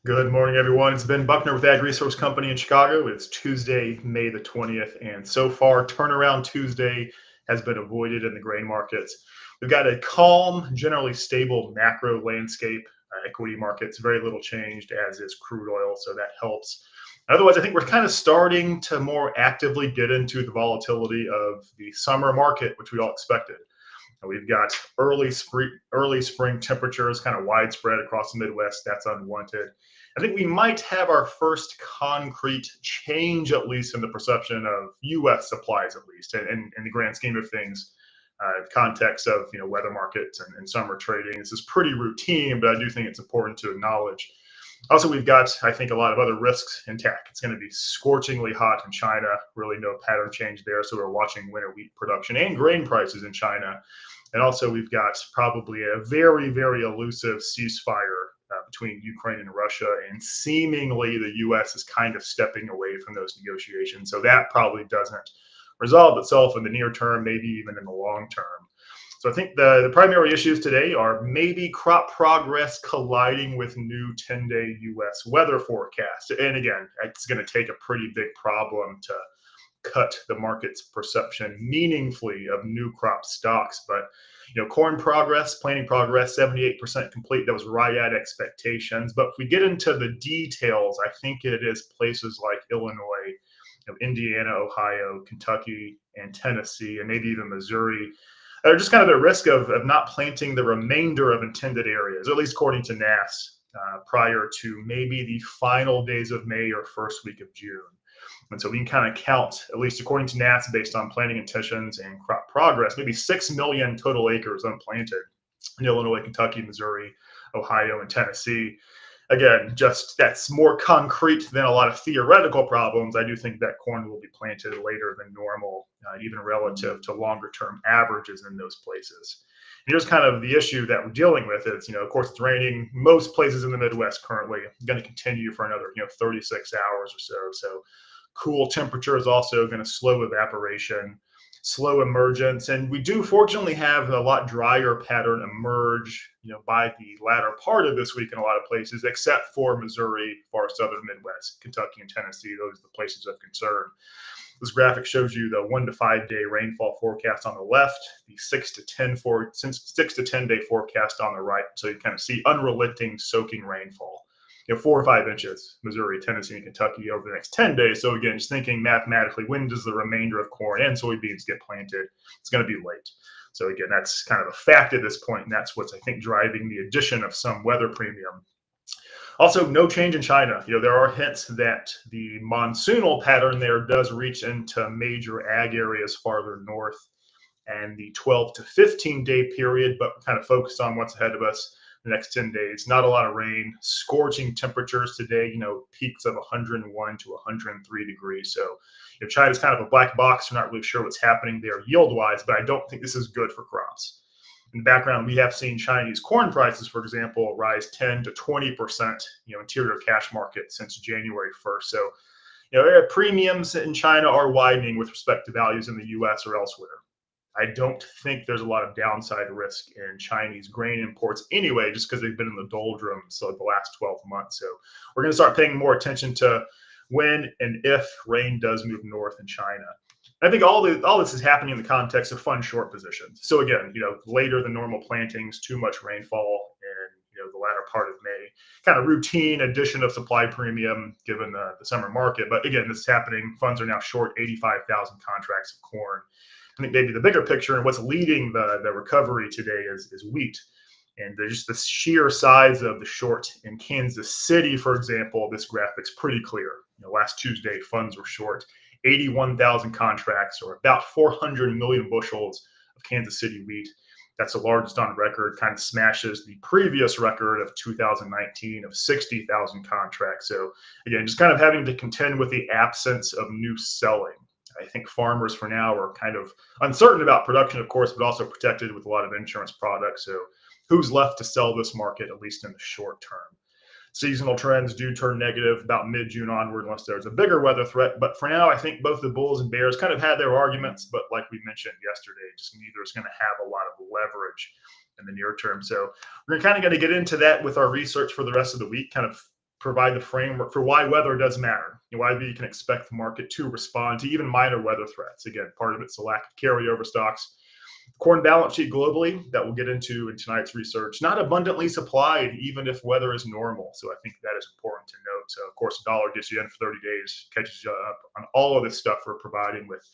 Good morning, everyone. It's Ben Buckner with Ag Resource Company in Chicago. It's Tuesday, May the 20th, and so far, turnaround Tuesday has been avoided in the grain markets. We've got a calm, generally stable macro landscape. Equity markets, very little changed, as is crude oil, so that helps. Otherwise, I think we're kind of starting to more actively get into the volatility of the summer market, which we all expected. We've got early spring temperatures kind of widespread across the Midwest. That's unwanted. I think we might have our first concrete change, at least in the perception of U.S. supplies, at least, and in the grand scheme of things, context of weather markets and summer trading. This is pretty routine, but I do think it's important to acknowledge. Also, we've got, I think, a lot of other risks intact. It's going to be scorchingly hot in China, really no pattern change there. So we're watching winter wheat production and grain prices in China. And also, we've got probably a very, very elusive ceasefire between Ukraine and Russia. And seemingly, the U.S. is kind of stepping away from those negotiations. So that probably doesn't resolve itself in the near term, maybe even in the long term. So I think the primary issues today are maybe crop progress colliding with new 10-day U.S. weather forecast. And again, it's going to take a pretty big problem to cut the market's perception meaningfully of new crop stocks. But corn progress, planting progress, 78% complete. That was right at expectations. But if we get into the details, I think it is places like Illinois, Indiana, Ohio, Kentucky, and Tennessee, and maybe even Missouri are just kind of at risk of not planting the remainder of intended areas, at least according to NASS, prior to maybe the final days of May or first week of June. And so we can kind of count, at least according to NASS, based on planting intentions and crop progress, maybe 6 million total acres unplanted in Illinois, Kentucky, Missouri, Ohio, and Tennessee. Again, just that's more concrete than a lot of theoretical problems. I do think that corn will be planted later than normal, even relative to longer term averages in those places. And here's kind of the issue that we're dealing with is, of course, it's raining most places in the Midwest currently. It's going to continue for another, 36 hours or so. So cool temperature is also going to slow evaporation, slow emergence, and we do fortunately have a lot drier pattern emerge by the latter part of this week in a lot of places, except for Missouri, far southern Midwest, Kentucky, and Tennessee. Those are the places of concern. This graphic shows you the 1 to 5 day rainfall forecast on the left, the 6 to 10 day forecast on the right. So you kind of see unrelenting soaking rainfall. 4 or 5 inches, Missouri, Tennessee, and Kentucky over the next 10 days. So again, just thinking mathematically, when does the remainder of corn and soybeans get planted? It's going to be late. So again, that's kind of a fact at this point, and that's what's, I think, driving the addition of some weather premium. Also, no change in China. There are hints that the monsoonal pattern there does reach into major ag areas farther north, and the 12 to 15 day period, but kind of focused on what's ahead of us the next 10 days. Not a lot of rain, scorching temperatures today, peaks of 101 to 103 degrees. So China's kind of a black box. We're not really sure what's happening there yield wise, but I don't think this is good for crops. In the background, we have seen Chinese corn prices, for example, rise 10 to 20%, interior cash market since January 1st. So, premiums in China are widening with respect to values in the U.S. or elsewhere. I don't think there's a lot of downside risk in Chinese grain imports anyway, just because they've been in the doldrums the last 12 months. So we're going to start paying more attention to when and if rain does move north in China. I think all this is happening in the context of fund short positions. So again, later than normal plantings, too much rainfall in the latter part of May, kind of routine addition of supply premium given the summer market. But again, this is happening. Funds are now short 85,000 contracts of corn. I think maybe the bigger picture and what's leading the recovery today is wheat. And just the sheer size of the short in Kansas City, for example, this graphic's pretty clear. Last Tuesday, funds were short 81,000 contracts, or about 400 million bushels of Kansas City wheat. That's the largest on record, kind of smashes the previous record of 2019 of 60,000 contracts. So again, just kind of having to contend with the absence of new selling. I think farmers for now are kind of uncertain about production, of course, but also protected with a lot of insurance products. So who's left to sell this market, at least in the short term? Seasonal trends do turn negative about mid-June onward unless there's a bigger weather threat. But for now, I think both the bulls and bears kind of had their arguments. But like we mentioned yesterday, just neither is going to have a lot of leverage in the near term. So we're kind of going to get into that with our research for the rest of the week, kind of provide the framework for why weather does matter, why you can expect the market to respond to even minor weather threats. Again, part of it's the lack of carryover stocks. Corn balance sheet globally that we'll get into in tonight's research, not abundantly supplied, even if weather is normal. So I think that is important to note. So of course, the dollar gets you in for 30 days, catches you up on all of this stuff we're providing with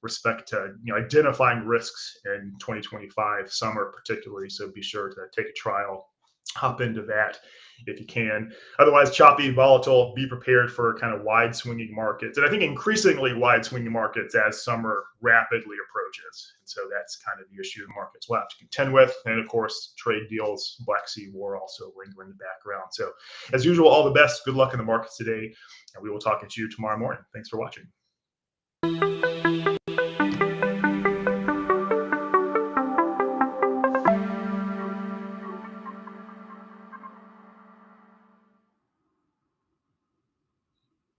respect to identifying risks in 2025 summer particularly. So be sure to take a trial, hop into that if you can. Otherwise, choppy, volatile, be prepared for kind of wide swinging markets. And I think increasingly wide swinging markets as summer rapidly approaches. And so that's kind of the issue the markets will have to contend with. And of course, trade deals, Black Sea war also linger in the background. So as usual, all the best. Good luck in the markets today. And we will talk at you tomorrow morning. Thanks for watching.